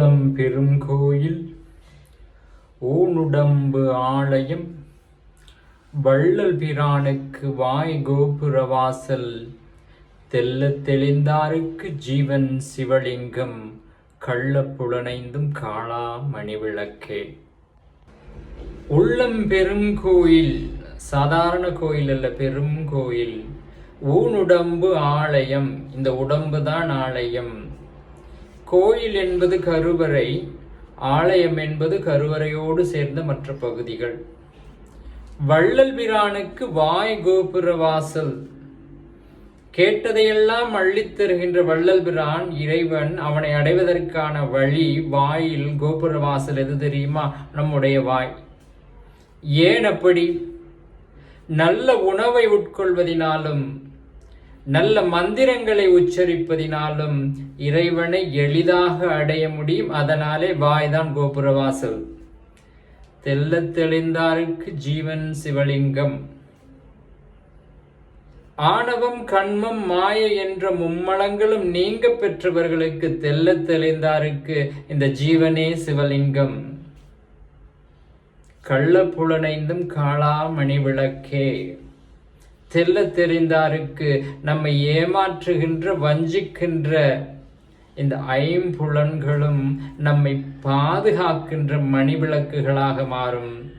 உள்ளம் பெரும் கோயில் ஊனுடம்பு ஆலயம் வள்ளல் பிரானுக்கு வாய் கோபுர வாசல் தெள்ளத் தெளிந்தாருக்கு ஜீவன் சிவலிங்கம் கள்ள புலனைந்தும் காளா மணிவிளக்கே. உள்ளம் பெரும் கோயில், சாதாரண கோயில் அல்ல, பெரும் கோயில். ஊனுடம்பு ஆலயம், இந்த உடம்பு தான் ஆலயம். கோயில் என்பது கருவறை, ஆலயம் என்பது கருவறையோடு சேர்ந்த மற்ற பகுதிகள். வள்ளல் பிரானுக்கு வாய் கோபுர வாசல், கேட்டதையெல்லாம் அள்ளித் தருகின்ற வள்ளல் பிரான் இறைவன். அவனை அடைவதற்கான வழி வாயில் கோபுர வாசல் எது தெரியுமா? நம்முடைய வாய். ஏன் அப்படி? நல்ல உணவை உட்கொள்வதினாலும் நல்ல மந்திரங்களை உச்சரிப்பதினாலும் இறைவனை எளிதாக அடைய முடியும். அதனாலே வாய்தான் கோபுரவாசல். தெள்ளத் தெளிந்தாருக்கு ஜீவன் சிவலிங்கம். ஆணவம் கண்மம் மாயை என்ற மும்மலங்களும் நீங்க பெற்றவர்களுக்கு தெள்ளத் தெளிந்தாருக்கு இந்த ஜீவனே சிவலிங்கம். கள்ள புலனைந்தும் காளா மணிவிளக்கே. தெள்ளத் தெரிந்தாருக்கு நம்மை ஏமாற்றுகின்ற வஞ்சிக்கின்ற இந்த ஐம்புலன்களும் நம்மை பாதுகாக்கின்ற மணிவிளக்குகளாக மாறும்.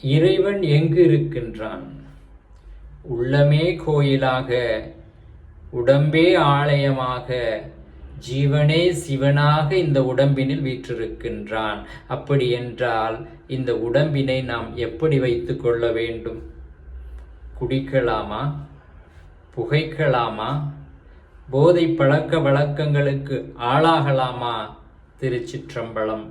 இறைவன் எங்கு இருக்கின்றான்? உள்ளமே கோயிலாக, உடம்பே ஆலயமாக, ஜீவனே சிவனாக இந்த உடம்பினில் வீற்றிருக்கின்றான். அப்படி என்றால் இந்த உடம்பினை நாம் எப்படி வைத்து கொள்ள வேண்டும்? குடிக்கலாமா? புகைக்கலாமா? போதை பழக்க வழக்கங்களுக்கு ஆளாகலாமா? திருச்சிற்றம்பலம்.